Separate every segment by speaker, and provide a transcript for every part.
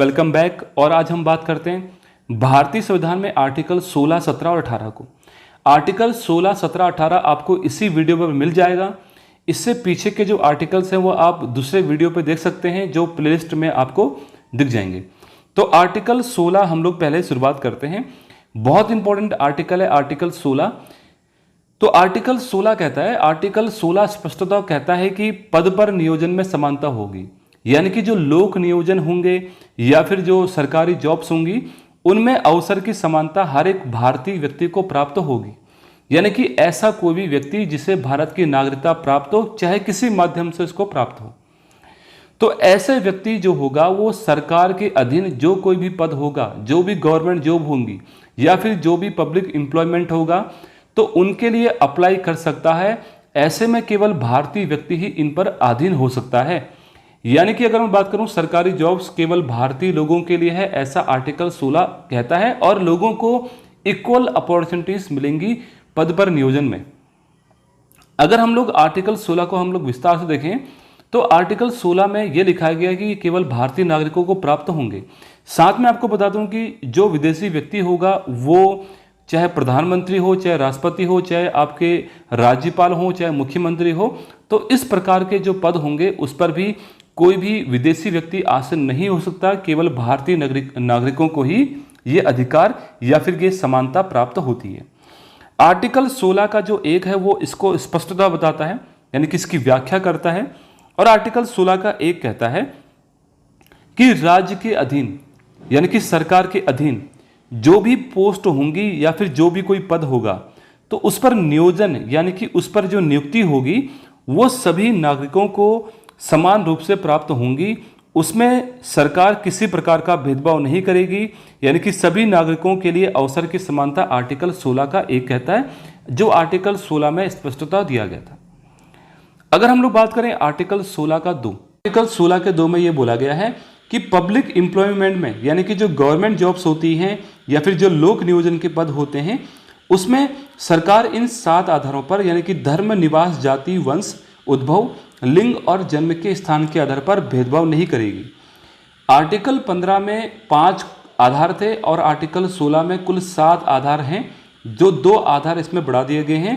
Speaker 1: Welcome back. और आज हम बात करते हैं भारतीय संविधान में आर्टिकल 16, 17 और 18 को। आर्टिकल 16, 17, 18 आपको इसी वीडियो पर मिल जाएगा। इससे पीछे के जो आर्टिकल्स हैं वो आप दूसरे वीडियो पर देख सकते हैं, जो प्लेलिस्ट में आपको दिख जाएंगे। तो आर्टिकल 16 हम लोग पहले शुरुआत करते हैं। बहुत इंपॉर्टेंट आर्टिकल है आर्टिकल 16। तो आर्टिकल 16 कहता है, आर्टिकल 16 स्पष्टतः कहता है कि पद पर नियोजन में समानता होगी, यानी कि जो लोक नियोजन होंगे या फिर जो सरकारी जॉब्स होंगी उनमें अवसर की समानता हर एक भारतीय व्यक्ति को प्राप्त होगी। यानी कि ऐसा कोई भी व्यक्ति जिसे भारत की नागरिकता प्राप्त हो, चाहे किसी माध्यम से उसको प्राप्त हो, तो ऐसे व्यक्ति जो होगा वो सरकार के अधीन जो कोई भी पद होगा, जो भी गवर्नमेंट जॉब होंगी या फिर जो भी पब्लिक एम्प्लॉयमेंट होगा, तो उनके लिए अप्लाई कर सकता है। ऐसे में केवल भारतीय व्यक्ति ही इन पर अधीन हो सकता है। यानी कि अगर मैं बात करूं सरकारी जॉब्स केवल भारतीय लोगों के लिए है, ऐसा आर्टिकल 16 कहता है, और लोगों को इक्वल अपॉर्चुनिटीज मिलेंगी पद पर नियोजन में। अगर हम लोग आर्टिकल 16 को हम लोग विस्तार से देखें तो आर्टिकल 16 में यह लिखा गया कि केवल भारतीय नागरिकों को प्राप्त होंगे। साथ में आपको बता दूं कि जो विदेशी व्यक्ति होगा वो चाहे प्रधानमंत्री हो, चाहे राष्ट्रपति हो, चाहे आपके राज्यपाल हो, चाहे मुख्यमंत्री हो, तो इस प्रकार के जो पद होंगे उस पर भी कोई भी विदेशी व्यक्ति आसीन नहीं हो सकता। केवल भारतीय नागरिकों को ही ये अधिकार या फिर ये समानता प्राप्त होती है। आर्टिकल 16 का जो एक है वो इसको स्पष्टता बताता है, यानी कि इसकी व्याख्या करता है। और आर्टिकल 16 का एक कहता है कि राज्य के अधीन यानी कि सरकार के अधीन जो भी पोस्ट होंगी या फिर जो भी कोई पद होगा, तो उस पर नियोजन यानी कि उस पर जो नियुक्ति होगी वो सभी नागरिकों को समान रूप से प्राप्त होंगी। उसमें सरकार किसी प्रकार का भेदभाव नहीं करेगी, यानी कि सभी नागरिकों के लिए अवसर की समानता आर्टिकल 16 का एक कहता है, जो आर्टिकल 16 में स्पष्टता दिया गया था। अगर हम लोग बात करें आर्टिकल 16 का 2, आर्टिकल 16 के 2 में यह बोला गया है कि पब्लिक एम्प्लॉयमेंट में, यानी कि जो गवर्नमेंट जॉब्स होती हैं या फिर जो लोक नियोजन के पद होते हैं, उसमें सरकार इन 7 आधारों पर, यानी कि धर्म, निवास, जाति, वंश, उद्भव, लिंग और जन्म के स्थान के आधार पर भेदभाव नहीं करेगी। आर्टिकल 15 में 5 आधार थे और आर्टिकल 16 में कुल 7 आधार हैं, जो 2 आधार इसमें बढ़ा दिए गए हैं।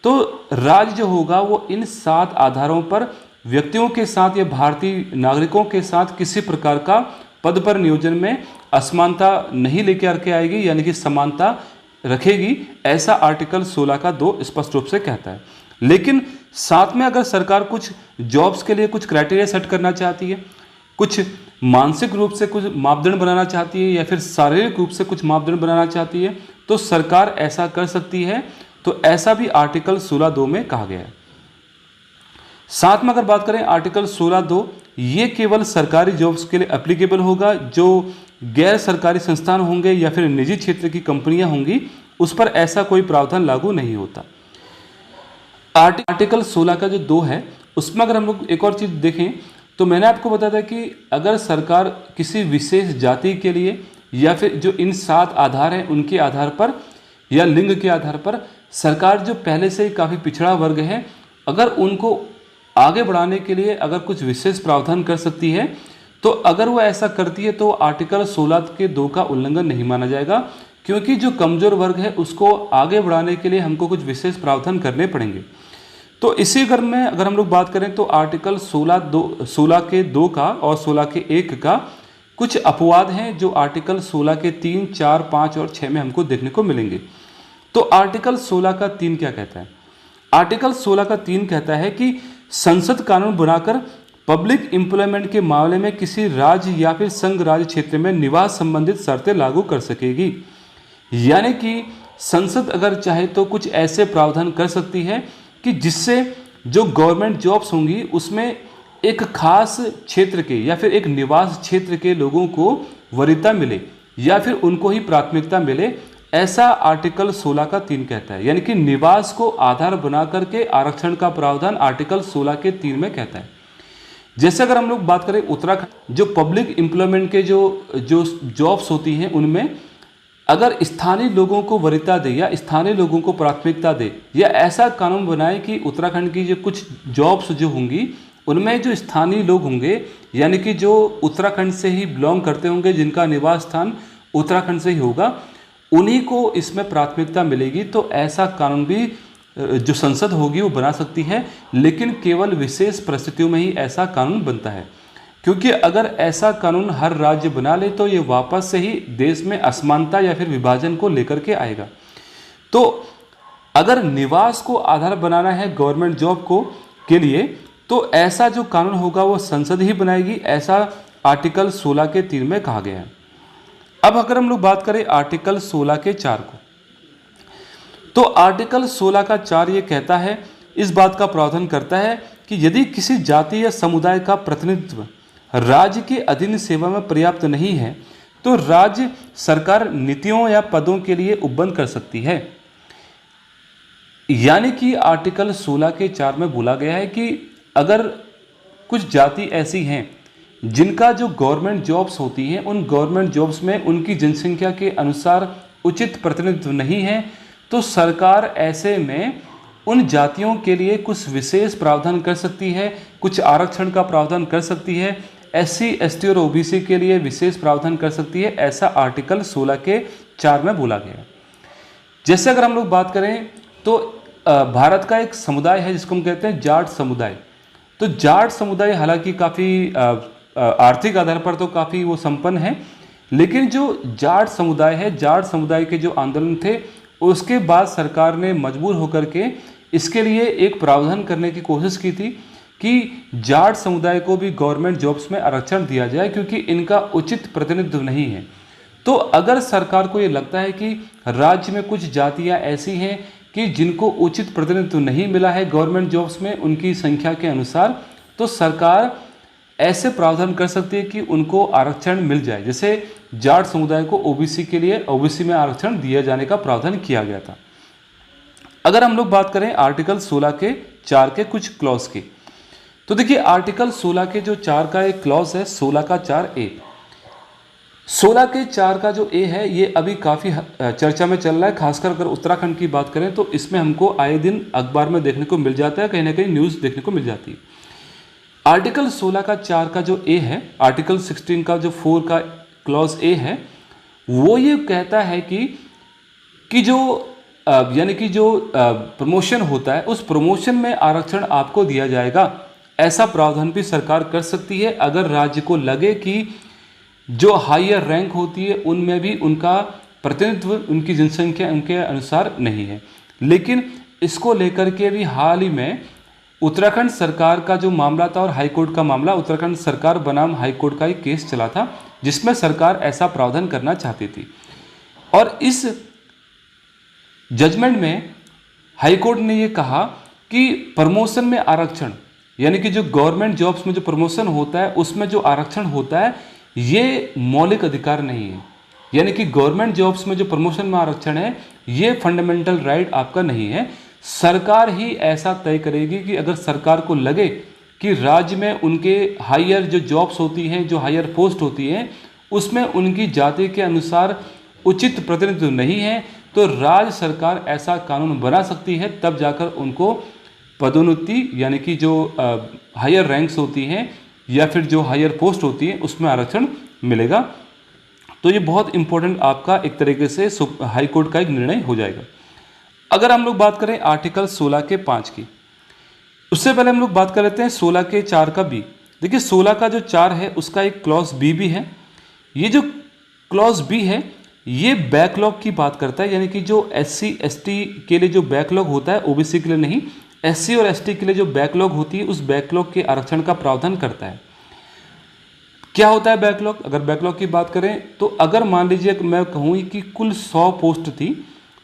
Speaker 1: तो राज्य जो होगा वो इन 7 आधारों पर व्यक्तियों के साथ या भारतीय नागरिकों के साथ किसी प्रकार का पद पर नियोजन में असमानता नहीं लेकर के आएगी, यानी कि समानता रखेगी। ऐसा आर्टिकल 16 का 2 स्पष्ट रूप से कहता है। लेकिन साथ में अगर सरकार कुछ जॉब्स के लिए कुछ क्राइटेरिया सेट करना चाहती है, कुछ मानसिक रूप से कुछ मापदंड बनाना चाहती है या फिर शारीरिक रूप से कुछ मापदंड बनाना चाहती है, तो सरकार ऐसा कर सकती है। तो ऐसा भी आर्टिकल 16(2) में कहा गया है। साथ में अगर बात करें आर्टिकल 16(2), ये केवल सरकारी जॉब्स के लिए एप्लीकेबल होगा। जो गैर सरकारी संस्थान होंगे या फिर निजी क्षेत्र की कंपनियां होंगी उस पर ऐसा कोई प्रावधान लागू नहीं होता। आर्टिकल 16 का जो 2 है उसमें अगर हम लोग एक और चीज़ देखें तो मैंने आपको बताया था कि अगर सरकार किसी विशेष जाति के लिए या फिर जो इन 7 आधार हैं उनके आधार पर या लिंग के आधार पर सरकार जो पहले से ही काफ़ी पिछड़ा वर्ग है, अगर उनको आगे बढ़ाने के लिए अगर कुछ विशेष प्रावधान कर सकती है, तो अगर वो ऐसा करती है तो आर्टिकल 16 के 2 का उल्लंघन नहीं माना जाएगा, क्योंकि जो कमज़ोर वर्ग है उसको आगे बढ़ाने के लिए हमको कुछ विशेष प्रावधान करने पड़ेंगे। तो इसी क्रम में अगर हम लोग बात करें तो आर्टिकल 16 के 2 का और 16 के 1 का कुछ अपवाद हैं जो आर्टिकल 16 के 3, 4, 5 और 6 में हमको देखने को मिलेंगे। तो आर्टिकल 16 का 3 क्या कहता है? आर्टिकल 16 का 3 कहता है कि संसद कानून बनाकर पब्लिक एम्प्लॉयमेंट के मामले में किसी राज्य या फिर संघ राज्य क्षेत्र में निवास संबंधित शर्तें लागू कर सकेगी। यानी कि संसद अगर चाहे तो कुछ ऐसे प्रावधान कर सकती है कि जिससे जो गवर्नमेंट जॉब्स होंगी उसमें एक खास क्षेत्र के या फिर एक निवास क्षेत्र के लोगों को वरीयता मिले या फिर उनको ही प्राथमिकता मिले। ऐसा आर्टिकल 16 का 3 कहता है, यानी कि निवास को आधार बना करके आरक्षण का प्रावधान आर्टिकल 16 के 3 में कहता है। जैसे अगर हम लोग बात करें उत्तराखंड, जो पब्लिक एम्प्लॉयमेंट के जो जॉब्स होती हैं उनमें अगर स्थानीय लोगों को वरीयता दे या स्थानीय लोगों को प्राथमिकता दे या ऐसा कानून बनाए कि उत्तराखंड की जो कुछ जॉब्स जो होंगी उनमें जो स्थानीय लोग होंगे, यानी कि जो उत्तराखंड से ही बिलोंग करते होंगे, जिनका निवास स्थान उत्तराखंड से ही होगा, उन्हीं को इसमें प्राथमिकता मिलेगी। तो ऐसा कानून भी जो संसद होगी वो बना सकती है, लेकिन केवल विशेष परिस्थितियों में ही ऐसा कानून बनता है। क्योंकि अगर ऐसा कानून हर राज्य बना ले तो ये वापस से ही देश में असमानता या फिर विभाजन को लेकर के आएगा। तो अगर निवास को आधार बनाना है गवर्नमेंट जॉब को के लिए, तो ऐसा जो कानून होगा वो संसद ही बनाएगी, ऐसा आर्टिकल 16 के 3 में कहा गया है। अब अगर हम लोग बात करें आर्टिकल 16 के 4 को, तो आर्टिकल 16 का 4 ये कहता है, इस बात का प्रावधान करता है कि यदि किसी जाति या समुदाय का प्रतिनिधित्व राज्य के अधीन सेवा में पर्याप्त नहीं है तो राज्य सरकार नीतियों या पदों के लिए उपबंध कर सकती है। यानी कि आर्टिकल 16 के 4 में बोला गया है कि अगर कुछ जाति ऐसी हैं जिनका जो गवर्नमेंट जॉब्स होती हैं, उन गवर्नमेंट जॉब्स में उनकी जनसंख्या के अनुसार उचित प्रतिनिधित्व नहीं है, तो सरकार ऐसे में उन जातियों के लिए कुछ विशेष प्रावधान कर सकती है, कुछ आरक्षण का प्रावधान कर सकती है, SC, ST और OBC के लिए विशेष प्रावधान कर सकती है। ऐसा आर्टिकल 16 के 4 में बोला गया। जैसे अगर हम लोग बात करें तो भारत का एक समुदाय है जिसको हम कहते हैं जाट समुदाय। तो जाट समुदाय हालांकि काफ़ी आर्थिक आधार पर तो काफ़ी वो संपन्न है, लेकिन जो जाट समुदाय है, जाट समुदाय के जो आंदोलन थे उसके बाद सरकार ने मजबूर होकर के इसके लिए एक प्रावधान करने की कोशिश की थी कि जाट समुदाय को भी गवर्नमेंट जॉब्स में आरक्षण दिया जाए, क्योंकि इनका उचित प्रतिनिधित्व नहीं है। तो अगर सरकार को ये लगता है कि राज्य में कुछ जातियां ऐसी हैं कि जिनको उचित प्रतिनिधित्व नहीं मिला है गवर्नमेंट जॉब्स में उनकी संख्या के अनुसार, तो सरकार ऐसे प्रावधान कर सकती है कि उनको आरक्षण मिल जाए। जैसे जाट समुदाय को OBC के लिए OBC में आरक्षण दिया जाने का प्रावधान किया गया था। अगर हम लोग बात करें आर्टिकल 16 के 4 के कुछ क्लॉज की, तो देखिए आर्टिकल 16 के जो 4 का एक क्लॉज है, 16 का 4A। 16 के 4 का जो A है ये अभी काफ़ी चर्चा में चल रहा है, खासकर अगर उत्तराखंड की बात करें तो इसमें हमको आए दिन अखबार में देखने को मिल जाता है, कहीं ना कहीं न्यूज़ देखने को मिल जाती है। आर्टिकल 16 का 4 का जो A है, आर्टिकल 16 का जो 4 का क्लॉज A है, वो ये कहता है कि जो यानी कि जो प्रमोशन होता है उस प्रमोशन में आरक्षण आपको दिया जाएगा। ऐसा प्रावधान भी सरकार कर सकती है अगर राज्य को लगे कि जो हायर रैंक होती है उनमें भी उनका प्रतिनिधित्व, उनकी जनसंख्या उनके अनुसार नहीं है। लेकिन इसको लेकर के भी हाल ही में उत्तराखंड सरकार का जो मामला था और हाईकोर्ट का मामला, उत्तराखंड सरकार बनाम हाईकोर्ट का एक केस चला था जिसमें सरकार ऐसा प्रावधान करना चाहती थी। और इस जजमेंट में हाईकोर्ट ने ये कहा कि प्रमोशन में आरक्षण, यानी कि जो गवर्नमेंट जॉब्स में जो प्रमोशन होता है उसमें जो आरक्षण होता है ये मौलिक अधिकार नहीं है। यानी कि गवर्नमेंट जॉब्स में जो प्रमोशन में आरक्षण है ये फंडामेंटल राइट आपका नहीं है। सरकार ही ऐसा तय करेगी कि अगर सरकार को लगे कि राज्य में उनके हायर जो जॉब्स होती हैं, जो हायर पोस्ट होती हैं, उसमें उनकी जाति के अनुसार उचित प्रतिनिधित्व नहीं है, तो राज्य सरकार ऐसा कानून बना सकती है। तब जाकर उनको पदोन्नति यानी कि जो हायर रैंक्स होती हैं या फिर जो हायर पोस्ट होती है उसमें आरक्षण मिलेगा। तो ये बहुत इंपॉर्टेंट आपका एक तरीके से हाई कोर्ट का एक निर्णय हो जाएगा। अगर हम लोग बात करें आर्टिकल 16 के 5 की, उससे पहले हम लोग बात कर लेते हैं 16 के 4 का बी। देखिए 16 का जो 4 है उसका एक क्लॉज बी भी है। ये जो क्लॉज बी है ये बैकलॉग की बात करता है, यानी कि जो SC ST के लिए जो बैकलॉग होता है, OBC के लिए नहीं, SC और ST के लिए जो बैकलॉग होती है उस बैकलॉग के आरक्षण का प्रावधान करता है। क्या होता है बैकलॉग? अगर बैकलॉग की बात करें तो अगर मान लीजिए मैं कहूँ कि कुल 100 पोस्ट थी,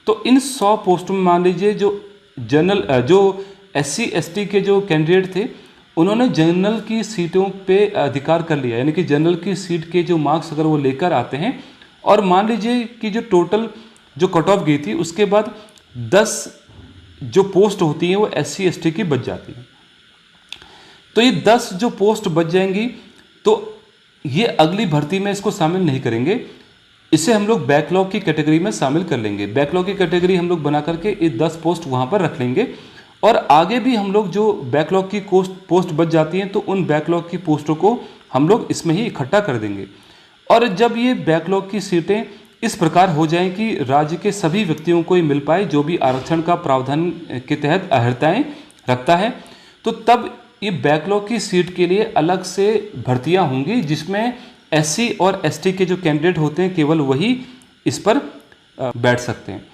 Speaker 1: तो इन 100 पोस्टों में मान लीजिए जो जनरल जो SC ST के जो कैंडिडेट थे उन्होंने जनरल की सीटों पे अधिकार कर लिया, यानी कि जनरल की सीट के जो मार्क्स अगर वो लेकर आते हैं और मान लीजिए कि जो टोटल जो कट ऑफ गई थी उसके बाद 10 जो पोस्ट होती हैं वो SC ST की बच जाती है, तो ये 10 जो पोस्ट बच जाएंगी तो ये अगली भर्ती में इसको शामिल नहीं करेंगे, इसे हम लोग बैकलॉग की कैटेगरी में शामिल कर लेंगे। बैकलॉग की कैटेगरी हम लोग बना करके ये 10 पोस्ट वहाँ पर रख लेंगे और आगे भी हम लोग जो बैकलॉग की पोस्ट बच जाती हैं तो उन बैकलॉग की पोस्टों को हम लोग इसमें ही इकट्ठा कर देंगे। और जब ये बैकलॉग की सीटें इस प्रकार हो जाएं कि राज्य के सभी व्यक्तियों को ही मिल पाए जो भी आरक्षण का प्रावधान के तहत अर्हताएं रखता है, तो तब ये बैकलॉग की सीट के लिए अलग से भर्तियां होंगी जिसमें एससी और एसटी के जो कैंडिडेट होते हैं केवल वही इस पर बैठ सकते हैं।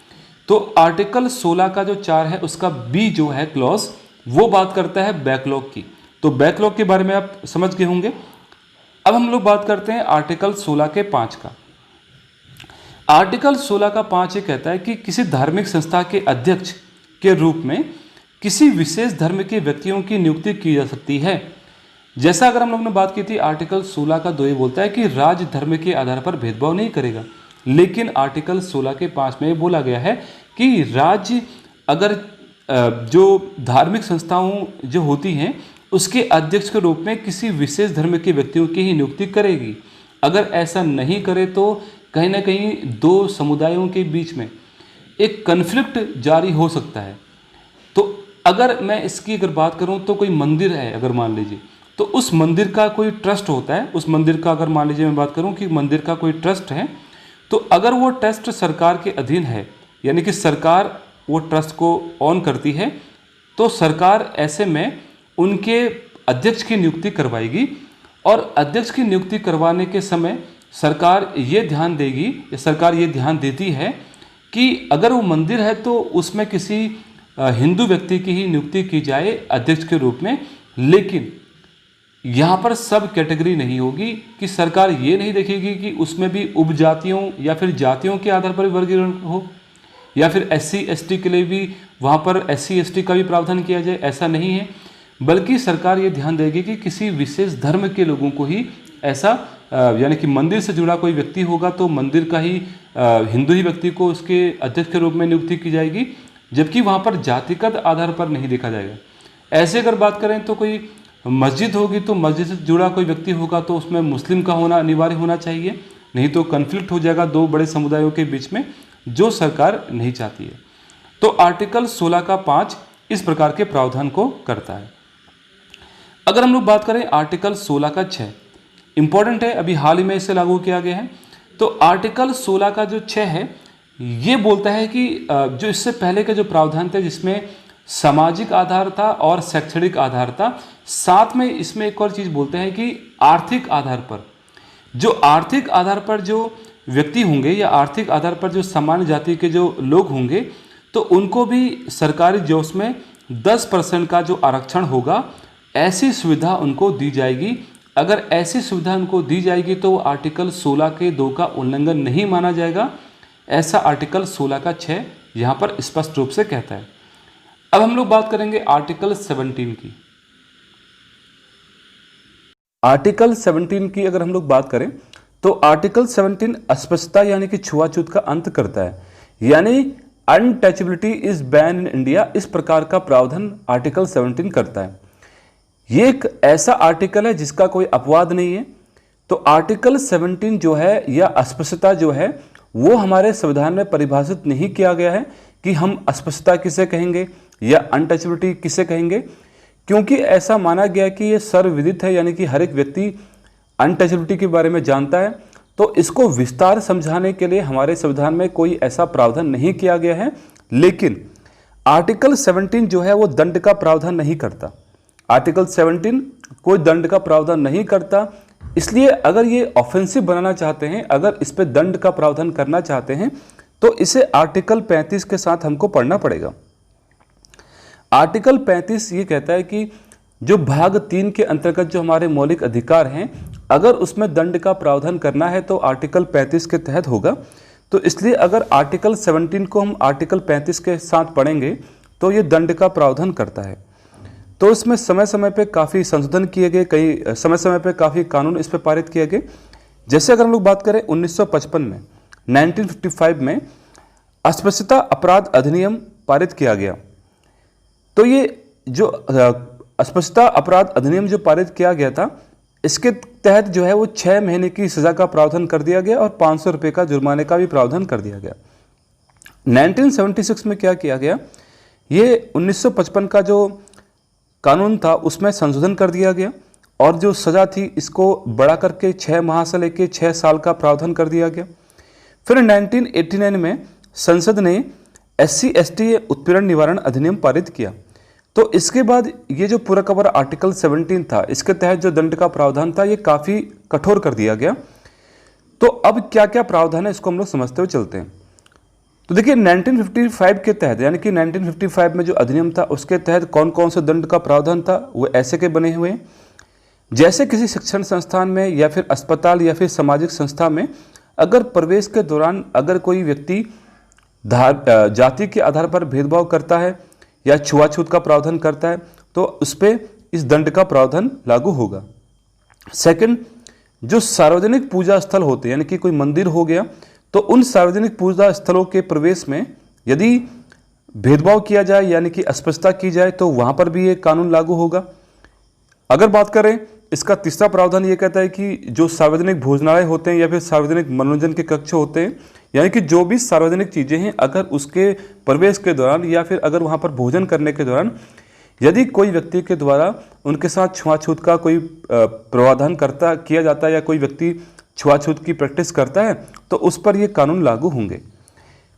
Speaker 1: तो आर्टिकल 16 का जो 4 है उसका बी जो है क्लॉज, वो बात करता है बैकलॉग की। तो बैकलॉग के बारे में आप समझ गए होंगे। अब हम लोग बात करते हैं आर्टिकल 16 के 5 का। आर्टिकल 16 का 5 ये कहता है कि किसी धार्मिक संस्था के अध्यक्ष के रूप में किसी विशेष धर्म के व्यक्तियों की नियुक्ति की जा सकती है। जैसा अगर हम लोग ने बात की थी, आर्टिकल 16 का 2 ये बोलता है कि राज्य धर्म के आधार पर भेदभाव नहीं करेगा, लेकिन आर्टिकल 16 के 5 में बोला गया है कि राज्य अगर जो धार्मिक संस्थाओं जो होती हैं उसके अध्यक्ष के रूप में किसी विशेष धर्म के व्यक्तियों की ही नियुक्ति करेगी। अगर ऐसा नहीं करे तो कहीं ना कहीं दो समुदायों के बीच में एक कन्फ्लिक्ट जारी हो सकता है। तो अगर मैं इसकी अगर बात करूं तो कोई मंदिर है, अगर मान लीजिए, तो उस मंदिर का कोई ट्रस्ट होता है। उस मंदिर का अगर मान लीजिए मैं बात करूं कि मंदिर का कोई ट्रस्ट है, तो अगर वो ट्रस्ट सरकार के अधीन है, यानी कि सरकार वो ट्रस्ट को ऑन करती है, तो सरकार ऐसे में उनके अध्यक्ष की नियुक्ति करवाएगी। और अध्यक्ष की नियुक्ति करवाने के समय सरकार ये ध्यान देगी या सरकार ये ध्यान देती है कि अगर वो मंदिर है तो उसमें किसी हिंदू व्यक्ति की ही नियुक्ति की जाए अध्यक्ष के रूप में। लेकिन यहाँ पर सब कैटेगरी नहीं होगी कि सरकार ये नहीं देखेगी कि उसमें भी उपजातियों या फिर जातियों के आधार पर वर्गीकरण हो, या फिर एससी एसटी के लिए भी वहाँ पर एससी एसटी का भी प्रावधान किया जाए, ऐसा नहीं है। बल्कि सरकार ये ध्यान देगी कि किसी विशेष धर्म के लोगों को ही ऐसा, यानी कि मंदिर से जुड़ा कोई व्यक्ति होगा तो मंदिर का ही हिंदू ही व्यक्ति को उसके अध्यक्ष के रूप में नियुक्ति की जाएगी, जबकि वहाँ पर जातिगत आधार पर नहीं देखा जाएगा। ऐसे अगर बात करें तो कोई मस्जिद होगी तो मस्जिद से जुड़ा कोई व्यक्ति होगा तो उसमें मुस्लिम का होना अनिवार्य होना चाहिए, नहीं तो कन्फ्लिक्ट हो जाएगा दो बड़े समुदायों के बीच में, जो सरकार नहीं चाहती है। तो आर्टिकल 16 का 5 इस प्रकार के प्रावधान को करता है। अगर हम लोग बात करें आर्टिकल 16 का 6, इंपॉर्टेंट है, अभी हाल ही में इसे लागू किया गया है। तो आर्टिकल 16 का जो 6 है ये बोलता है कि जो इससे पहले के जो प्रावधान थे जिसमें सामाजिक आधार था और शैक्षणिक आधार था, साथ में इसमें एक और चीज़ बोलते हैं कि आर्थिक आधार पर, जो आर्थिक आधार पर जो व्यक्ति होंगे या आर्थिक आधार पर जो सामान्य जाति के जो लोग होंगे तो उनको भी सरकारी जॉब्स में 10% का जो आरक्षण होगा ऐसी सुविधा उनको दी जाएगी। अगर ऐसी सुविधा उनको दी जाएगी तो आर्टिकल 16 के 2 का उल्लंघन नहीं माना जाएगा, ऐसा आर्टिकल 16 का 6 यहाँ पर स्पष्ट रूप से कहता है। अब हम लोग बात करेंगे आर्टिकल 17 की। आर्टिकल 17 की अगर हम लोग बात करें तो आर्टिकल 17 अस्पृश्यता यानी कि छुआछूत का अंत करता है, यानी untouchability is ban in India, इस प्रकार का प्रावधान आर्टिकल 17 करता है। ये एक ऐसा आर्टिकल है जिसका कोई अपवाद नहीं है। तो आर्टिकल 17 जो है या अस्पृश्यता जो है वो हमारे संविधान में परिभाषित नहीं किया गया है कि हम अस्पृश्यता किसे कहेंगे या अनटचेबिलिटी किसे कहेंगे, क्योंकि ऐसा माना गया कि ये सर्वविदित है, यानी कि हर एक व्यक्ति अनटचेबिलिटी के बारे में जानता है। तो इसको विस्तार समझाने के लिए हमारे संविधान में कोई ऐसा प्रावधान नहीं किया गया है। लेकिन आर्टिकल 17 जो है वो दंड का प्रावधान नहीं करता। आर्टिकल 17 कोई दंड का प्रावधान नहीं करता, इसलिए अगर ये ऑफेंसिव बनाना चाहते हैं, अगर इस पे दंड का प्रावधान करना चाहते हैं तो इसे आर्टिकल 35 के साथ हमको पढ़ना पड़ेगा। आर्टिकल 35 ये कहता है कि जो भाग 3 के अंतर्गत जो हमारे मौलिक अधिकार हैं, अगर उसमें दंड का प्रावधान करना है तो आर्टिकल 35 के तहत होगा। तो इसलिए अगर आर्टिकल 17 को हम आर्टिकल 35 के साथ पढ़ेंगे तो ये दंड का प्रावधान करता है। तो इसमें समय समय पे काफ़ी संशोधन किए गए, कई समय समय पे काफ़ी कानून इस पर पारित किए गए। जैसे अगर हम लोग बात करें 1955 में 1955 में अस्पृश्यता अपराध अधिनियम पारित किया गया। तो ये जो अस्पृश्यता अपराध अधिनियम जो पारित किया गया था, इसके तहत जो है वो 6 महीने की सज़ा का प्रावधान कर दिया गया और 500 रुपये का जुर्माने का भी प्रावधान कर दिया गया। 1976 में क्या किया गया, ये 1955 का जो कानून था उसमें संशोधन कर दिया गया और जो सज़ा थी इसको बढ़ा करके 6 माह से लेकर 6 साल का प्रावधान कर दिया गया। फिर 1989 में संसद ने SC/ST उत्पीड़न निवारण अधिनियम पारित किया। तो इसके बाद ये जो पूरा का पूरा आर्टिकल 17 था, इसके तहत जो दंड का प्रावधान था ये काफ़ी कठोर कर दिया गया। तो अब क्या क्या प्रावधान है इसको हम लोग समझते हुए चलते हैं। तो देखिए 1955 के तहत, यानी कि 1955 में जो अधिनियम था उसके तहत कौन कौन से दंड का प्रावधान था वो ऐसे के बने हुए हैं। जैसे किसी शिक्षण संस्थान में या फिर अस्पताल या फिर सामाजिक संस्था में अगर प्रवेश के दौरान अगर कोई व्यक्ति जाति के आधार पर भेदभाव करता है या छुआछूत का प्रावधान करता है तो उस पर इस दंड का प्रावधान लागू होगा। सेकंड, जो सार्वजनिक पूजा स्थल होते हैं, यानी कि कोई मंदिर हो गया, तो उन सार्वजनिक पूजा स्थलों के प्रवेश में यदि भेदभाव किया जाए यानी कि अस्पष्टता की जाए तो वहां पर भी ये कानून लागू होगा। अगर बात करें इसका तीसरा प्रावधान ये कहता है कि जो सार्वजनिक भोजनालय होते हैं या फिर सार्वजनिक मनोरंजन के कक्ष होते हैं, यानी कि जो भी सार्वजनिक चीज़ें हैं, अगर उसके प्रवेश के दौरान या फिर अगर वहाँ पर भोजन करने के दौरान यदि कोई व्यक्ति के द्वारा उनके साथ छुआछूत का कोई प्रावधान किया जाता है या कोई व्यक्ति छुआछूत की प्रैक्टिस करता है तो उस पर ये कानून लागू होंगे।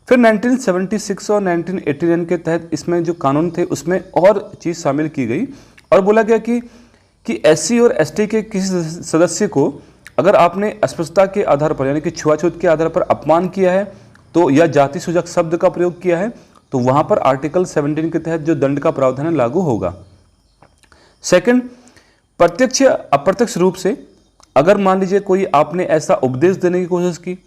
Speaker 1: फिर 1976 और 1989 के तहत इसमें जो कानून थे उसमें और चीज़ शामिल की गई और बोला गया कि SC और ST के किसी सदस्य को अगर आपने अस्पष्टता के आधार पर यानी कि छुआछूत के आधार पर अपमान किया है तो या जाति सूचक शब्द का प्रयोग किया है तो वहां पर आर्टिकल 17 के तहत जो दंड का प्रावधान है लागू होगा। सेकंड, प्रत्यक्ष अप्रत्यक्ष रूप से अगर मान लीजिए कोई आपने ऐसा उपदेश देने की कोशिश की,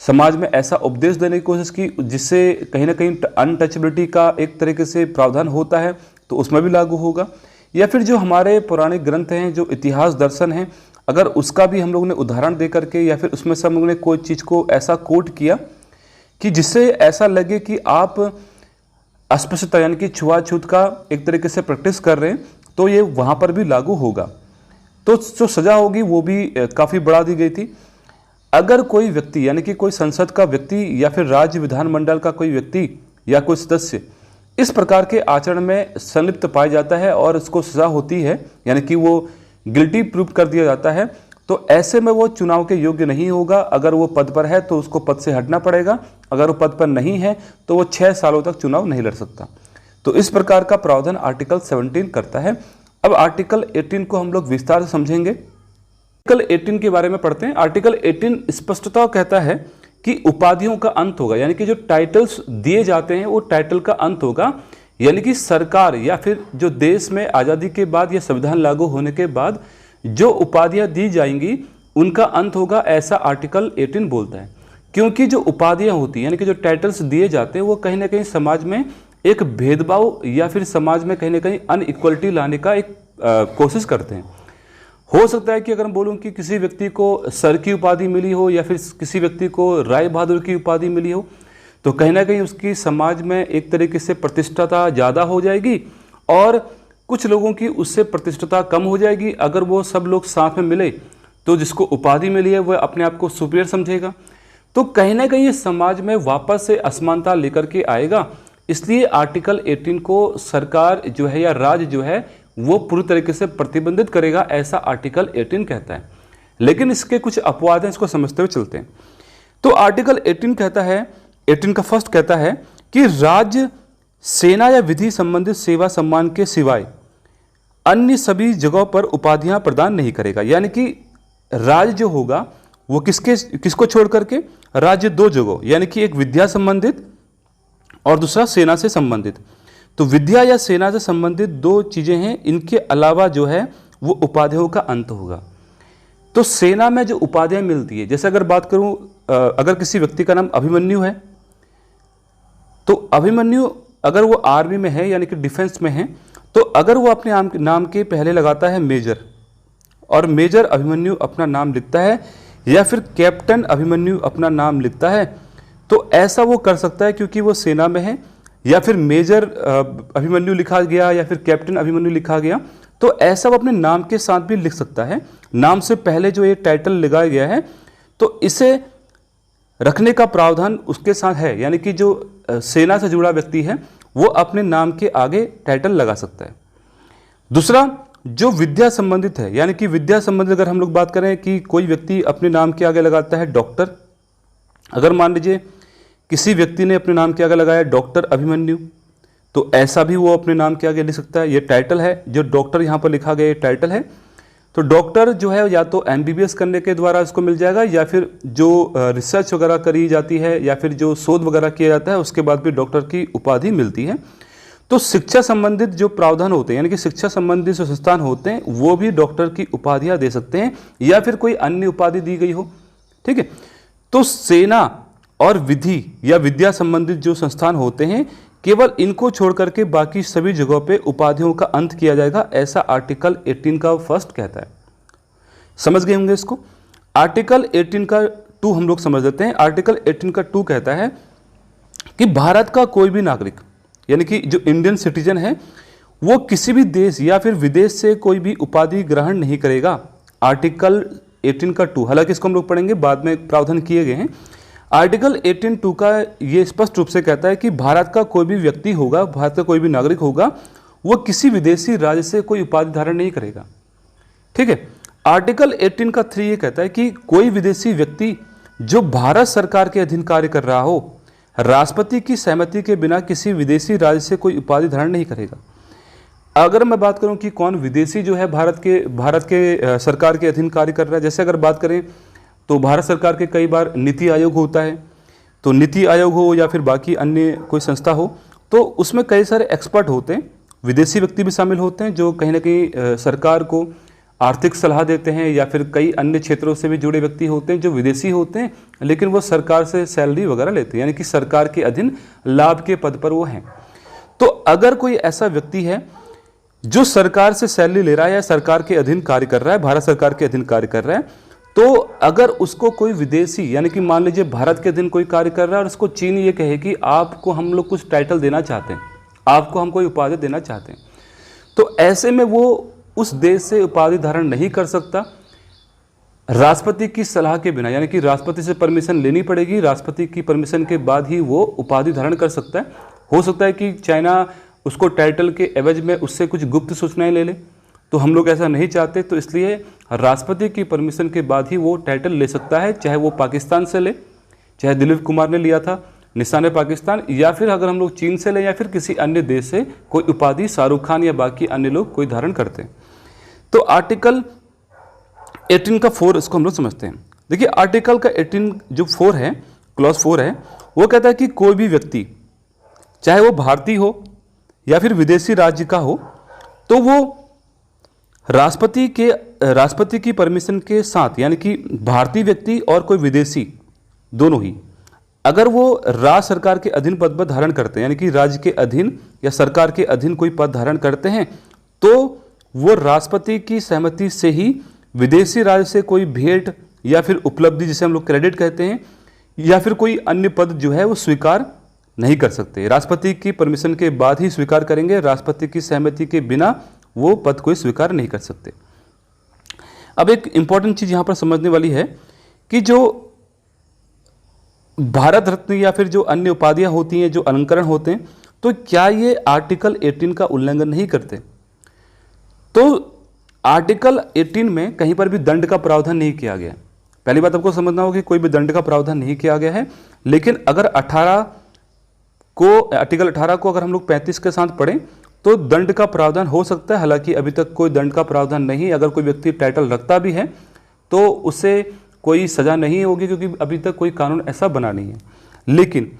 Speaker 1: समाज में ऐसा उपदेश देने की कोशिश की जिससे कहीं ना कहीं अनटचेबिलिटी का एक तरीके से प्रावधान होता है तो उसमें भी लागू होगा। या फिर जो हमारे पौराणिक ग्रंथ हैं, जो इतिहास दर्शन हैं, अगर उसका भी हम लोगों ने उदाहरण दे करके या फिर उसमें से हम लोगों ने कोई चीज़ को ऐसा कोट किया कि जिससे ऐसा लगे कि आप अस्पृश्यता यानी कि छुआछूत का एक तरीके से प्रैक्टिस कर रहे हैं तो ये वहाँ पर भी लागू होगा। तो जो सज़ा होगी वो भी काफ़ी बढ़ा दी गई थी। अगर कोई व्यक्ति यानी कि कोई संसद का व्यक्ति या फिर राज्य विधानमंडल का कोई व्यक्ति या कोई सदस्य इस प्रकार के आचरण में संलिप्त पाया जाता है और उसको सज़ा होती है यानी कि वो गिल्टी प्रूव कर दिया जाता है तो ऐसे में वो चुनाव के योग्य नहीं होगा। अगर वो पद पर है तो उसको पद से हटना पड़ेगा, अगर वो पद पर नहीं है तो वो 6 सालों तक चुनाव नहीं लड़ सकता। तो इस प्रकार का प्रावधान आर्टिकल 17 करता है। अब आर्टिकल 18 को हम लोग विस्तार से समझेंगे। आर्टिकल 18 के बारे में पढ़ते हैं। आर्टिकल 18 स्पष्टता कहता है कि उपाधियों का अंत होगा, यानी कि जो टाइटल्स दिए जाते हैं वो टाइटल का अंत होगा, यानी कि सरकार या फिर जो देश में आज़ादी के बाद या संविधान लागू होने के बाद जो उपाधियां दी जाएंगी उनका अंत होगा, ऐसा आर्टिकल 18 बोलता है। क्योंकि जो उपाधियां होती हैं यानी कि जो टाइटल्स दिए जाते हैं वो कहीं ना कहीं समाज में एक भेदभाव या फिर समाज में कहीं ना कहीं अनइक्वलिटी लाने का एक कोशिश करते हैं। हो सकता है कि अगर मैं बोलूं कि किसी व्यक्ति को सर की उपाधि मिली हो या फिर किसी व्यक्ति को राय बहादुर की उपाधि मिली हो तो कहीं ना कहीं उसकी समाज में एक तरीके से प्रतिष्ठा ज़्यादा हो जाएगी और कुछ लोगों की उससे प्रतिष्ठा कम हो जाएगी। अगर वो सब लोग साथ में मिले तो जिसको उपाधि मिली है वह अपने आप को सुपीरियर समझेगा, तो कहीं ना कहीं ये समाज में वापस से असमानता लेकर के आएगा। इसलिए आर्टिकल 18 को सरकार जो है या राज्य जो है वो पूरी तरीके से प्रतिबंधित करेगा, ऐसा आर्टिकल 18 कहता है। लेकिन इसके कुछ अपवाद हैं, इसको समझते हुए चलते हैं। तो आर्टिकल 18 कहता है, 18 का फर्स्ट कहता है कि राज्य सेना या विधि संबंधित सेवा सम्मान के सिवाय अन्य सभी जगहों पर उपाधियां प्रदान नहीं करेगा। यानी कि राज्य जो होगा वो किसको छोड़ करके, राज्य 2 जगहों यानी कि एक विद्या संबंधित और दूसरा सेना से संबंधित। तो विद्या या सेना से संबंधित 2 चीजें हैं, इनके अलावा जो है वो उपाधियों का अंत होगा। तो सेना में जो उपाधियां मिलती है, जैसे अगर बात करूं, अगर किसी व्यक्ति का नाम अभिमन्यु है तो अभिमन्यु अगर वो आर्मी में है यानी कि डिफेंस में है तो अगर वो अपने नाम के पहले लगाता है मेजर और मेजर अभिमन्यु अपना नाम लिखता है या फिर कैप्टन अभिमन्यु अपना नाम लिखता है तो ऐसा वो कर सकता है क्योंकि वो सेना में है, या फिर मेजर अभिमन्यु लिखा गया या फिर कैप्टन अभिमन्यु लिखा गया तो ऐसा वो अपने नाम के साथ भी लिख सकता है। नाम से पहले जो ये टाइटल लगाया गया है तो इसे रखने का प्रावधान उसके साथ है, यानी कि जो सेना से जुड़ा व्यक्ति है वो अपने नाम के आगे टाइटल लगा सकता है। दूसरा, जो विद्या संबंधित है, यानी कि विद्या संबंधित अगर हम लोग बात करें कि कोई व्यक्ति अपने नाम के आगे लगाता है डॉक्टर, अगर मान लीजिए किसी व्यक्ति ने अपने नाम के आगे लगाया डॉक्टर अभिमन्यु, तो ऐसा भी वो अपने नाम के आगे लिख सकता है। ये टाइटल है, जो डॉक्टर यहाँ पर लिखा गया ये टाइटल है। तो डॉक्टर जो है या तो MBBS करने के द्वारा इसको मिल जाएगा, या फिर जो रिसर्च वगैरह करी जाती है या फिर जो शोध वगैरह किया जाता है उसके बाद भी डॉक्टर की उपाधि मिलती है। तो शिक्षा संबंधित जो प्रावधान होते हैं, यानी कि शिक्षा संबंधित जो संस्थान होते हैं वो भी डॉक्टर की उपाधियां दे सकते हैं, या फिर कोई अन्य उपाधि दी गई हो। ठीक है, तो सेना और विधि या विद्या संबंधित जो संस्थान होते हैं, केवल इनको छोड़ करके बाकी सभी जगहों पे उपाधियों का अंत किया जाएगा, ऐसा आर्टिकल 18 का फर्स्ट कहता है। समझ गए होंगे इसको। आर्टिकल 18 का 2 हम लोग समझ लेते हैं। आर्टिकल 18 का 2 कहता है कि भारत का कोई भी नागरिक, यानी कि जो इंडियन सिटीजन है, वो किसी भी देश या फिर विदेश से कोई भी उपाधि ग्रहण नहीं करेगा। आर्टिकल 18 का 2, हालांकि इसको हम लोग पढ़ेंगे, बाद में प्रावधान किए गए हैं। आर्टिकल 18(2) का ये स्पष्ट रूप से कहता है कि भारत का कोई भी व्यक्ति होगा, भारत का कोई भी नागरिक होगा, वो किसी विदेशी राज्य से कोई उपाधि धारण नहीं करेगा। ठीक है। आर्टिकल 18 का 3 ये कहता है कि कोई विदेशी व्यक्ति जो भारत सरकार के अधीन कार्य कर रहा हो, राष्ट्रपति की सहमति के बिना किसी विदेशी राज्य से कोई उपाधि धारण नहीं करेगा। अगर मैं बात करूं कि कौन विदेशी जो है भारत के सरकार के अधीन कार्य कर रहा है, जैसे अगर बात करें तो भारत सरकार के कई बार नीति आयोग होता है, तो नीति आयोग हो या फिर बाकी अन्य कोई संस्था हो, तो उसमें कई सारे एक्सपर्ट होते हैं, विदेशी व्यक्ति भी शामिल होते हैं, जो कहीं ना कहीं सरकार को आर्थिक सलाह देते हैं, या फिर कई अन्य क्षेत्रों से भी जुड़े व्यक्ति होते हैं जो विदेशी होते हैं, लेकिन वो सरकार से सैलरी वगैरह लेते हैं, यानी कि सरकार के अधीन लाभ के पद पर वो हैं। तो अगर कोई ऐसा व्यक्ति है जो सरकार से सैलरी ले रहा है या सरकार के अधीन कार्य कर रहा है, भारत सरकार के अधीन कार्य कर रहा है, तो अगर उसको कोई विदेशी, यानी कि मान लीजिए भारत के अधीन कोई कार्य कर रहा है और उसको चीन ये कहे कि आपको हम लोग कुछ टाइटल देना चाहते हैं, आपको हम कोई उपाधि देना चाहते हैं, तो ऐसे में वो उस देश से उपाधि धारण नहीं कर सकता राष्ट्रपति की सलाह के बिना, यानी कि राष्ट्रपति से परमिशन लेनी पड़ेगी, राष्ट्रपति की परमिशन के बाद ही वो उपाधि धारण कर सकता है। हो सकता है कि चाइना उसको टाइटल के एवज में उससे कुछ गुप्त सूचनाएं ले ले, तो हम लोग ऐसा नहीं चाहते, तो इसलिए राष्ट्रपति की परमिशन के बाद ही वो टाइटल ले सकता है, चाहे वो पाकिस्तान से ले, चाहे दिलीप कुमार ने लिया था निशान पाकिस्तान, या फिर अगर हम लोग चीन से ले या फिर किसी अन्य देश से कोई उपाधि शाहरुख खान या बाकी अन्य लोग कोई धारण करते हैं। तो आर्टिकल 18 का 4 इसको हम लोग समझते हैं। देखिए आर्टिकल का 18 जो 4 है, क्लॉज 4 है, वो कहता है कि कोई भी व्यक्ति, चाहे वो भारतीय हो या फिर विदेशी राज्य का हो, तो वो राष्ट्रपति की परमिशन के साथ, यानी कि भारतीय व्यक्ति और कोई विदेशी दोनों ही, अगर वो राज्य सरकार के अधीन पद पर धारण करते हैं, यानी कि राज्य के अधीन या सरकार के अधीन कोई पद धारण करते हैं, तो वो राष्ट्रपति की सहमति से ही विदेशी राज्य से कोई भेंट या फिर उपलब्धि, जिसे हम लोग क्रेडिट कहते हैं, या फिर कोई अन्य पद जो है वो स्वीकार नहीं कर सकते। राष्ट्रपति की परमिशन के बाद ही स्वीकार करेंगे, राष्ट्रपति की सहमति के बिना वो पद कोई स्वीकार नहीं कर सकते। अब एक इंपॉर्टेंट चीज यहां पर समझने वाली है कि जो भारत रत्न या फिर जो अन्य उपाधियां होती हैं, जो अलंकरण होते हैं, तो क्या ये आर्टिकल 18 का उल्लंघन नहीं करते? तो आर्टिकल 18 में कहीं पर भी दंड का प्रावधान नहीं किया गया। पहली बात आपको समझना होगा कि कोई भी दंड का प्रावधान नहीं किया गया है, लेकिन अगर आर्टिकल 18 को अगर हम लोग 35 के साथ पढ़ें तो दंड का प्रावधान हो सकता है। हालांकि अभी तक कोई दंड का प्रावधान नहीं, अगर कोई व्यक्ति टाइटल रखता भी है तो उसे कोई सजा नहीं होगी, क्योंकि अभी तक कोई कानून ऐसा बना नहीं है। लेकिन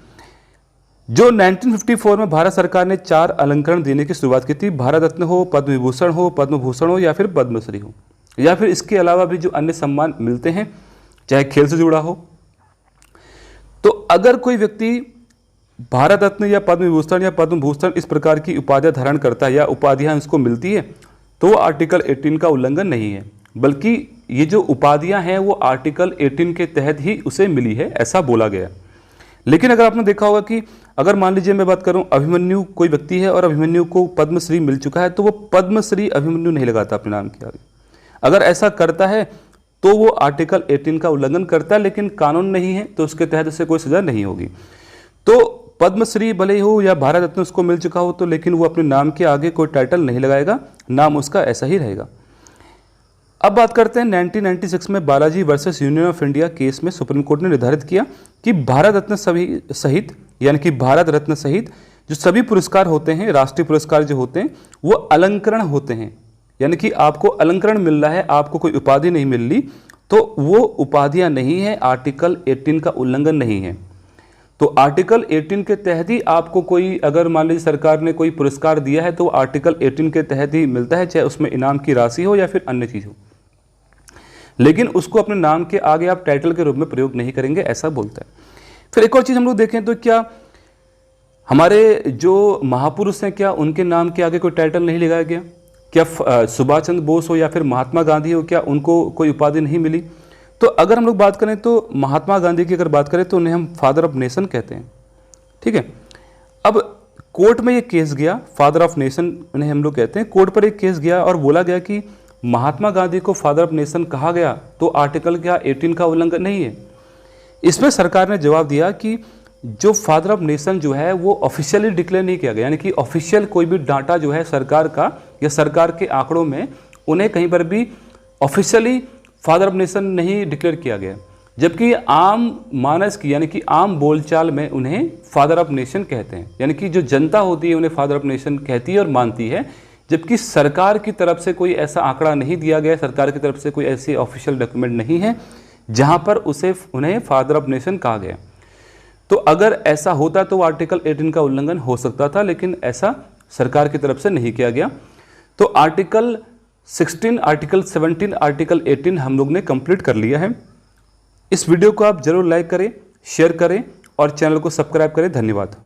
Speaker 1: जो 1954 में भारत सरकार ने 4 अलंकरण देने की शुरुआत की थी, भारत रत्न हो, पद्म विभूषण हो, पद्म भूषण हो या फिर पद्मश्री हो, या फिर इसके अलावा भी जो अन्य सम्मान मिलते हैं, चाहे खेल से जुड़ा हो, तो अगर कोई व्यक्ति भारत रत्न या पद्म विभूषण या पद्म भूषण इस प्रकार की उपाधियां धारण करता है या उपाधियां उसको मिलती है, तो आर्टिकल 18 का उल्लंघन नहीं है, बल्कि ये जो उपाधियां हैं वो आर्टिकल 18 के तहत ही उसे मिली है, ऐसा बोला गया। लेकिन अगर आपने देखा होगा कि अगर मान लीजिए मैं बात करूं, अभिमन्यु कोई व्यक्ति है और अभिमन्यु को पद्मश्री मिल चुका है, तो वो पद्मश्री अभिमन्यु नहीं लगाता अपने नाम के आगे। अगर ऐसा करता है तो वो आर्टिकल 18 का उल्लंघन करता है, लेकिन कानून नहीं है तो उसके तहत उसे कोई सजा नहीं होगी। तो पद्मश्री भले हो या भारत रत्न उसको मिल चुका हो तो, लेकिन वो अपने नाम के आगे कोई टाइटल नहीं लगाएगा, नाम उसका ऐसा ही रहेगा। अब बात करते हैं 1996 में Balaji versus union of India case में सुप्रीम कोर्ट ने निर्धारित किया कि भारत रत्न सहित यानी कि भारत रत्न सहित जो सभी पुरस्कार होते हैं, राष्ट्रीय पुरस्कार जो होते हैं, वो अलंकरण होते हैं। यानी कि आपको अलंकरण मिल रहा है, आपको कोई उपाधि नहीं मिल रही, तो वो उपाधियां नहीं है, आर्टिकल 18 का उल्लंघन नहीं है। तो आर्टिकल 18 के तहत ही आपको कोई, अगर मान लीजिए सरकार ने कोई पुरस्कार दिया है तो आर्टिकल 18 के तहत ही मिलता है, चाहे उसमें इनाम की राशि हो या फिर अन्य चीज़ हो, लेकिन उसको अपने नाम के आगे आप टाइटल के रूप में प्रयोग नहीं करेंगे, ऐसा बोलता है। फिर एक और चीज़ हम लोग देखें तो क्या हमारे जो महापुरुष हैं, क्या उनके नाम के आगे कोई टाइटल नहीं लगाया गया? क्या सुभाष चंद्र बोस हो या फिर महात्मा गांधी हो, क्या उनको कोई उपाधि नहीं मिली? तो अगर हम लोग बात करें तो महात्मा गांधी की अगर बात करें तो उन्हें हम फादर ऑफ नेशन कहते हैं, ठीक है। अब कोर्ट में ये केस गया, फादर ऑफ नेशन उन्हें हम लोग कहते हैं, कोर्ट पर एक केस गया और बोला गया कि महात्मा गांधी को फादर ऑफ नेशन कहा गया तो आर्टिकल क्या 18 का उल्लंघन नहीं है? इसमें सरकार ने जवाब दिया कि जो फादर ऑफ नेशन जो है वो ऑफिशियली डिक्लेयर नहीं किया गया, यानी कि ऑफिशियल कोई भी डाटा जो है सरकार का या सरकार के आंकड़ों में उन्हें कहीं पर भी ऑफिशियली फादर ऑफ नेशन नहीं डिक्लेयर किया गया, जबकि आम मानस की यानी कि आम बोलचाल में उन्हें फादर ऑफ नेशन कहते हैं। यानी कि जो जनता होती है उन्हें फादर ऑफ नेशन कहती है और मानती है, जबकि सरकार की तरफ से कोई ऐसा आंकड़ा नहीं दिया गया, सरकार की तरफ से कोई ऐसी ऑफिशियल डॉक्यूमेंट नहीं है जहां पर उन्हें फादर ऑफ नेशन कहा गया। तो अगर ऐसा होता तो आर्टिकल 18 का उल्लंघन हो सकता था, लेकिन ऐसा सरकार की तरफ से नहीं किया गया। तो आर्टिकल 16, आर्टिकल 17, आर्टिकल 18 हम लोग ने कंप्लीट कर लिया है। इस वीडियो को आप जरूर लाइक करें, शेयर करें और चैनल को सब्सक्राइब करें। धन्यवाद।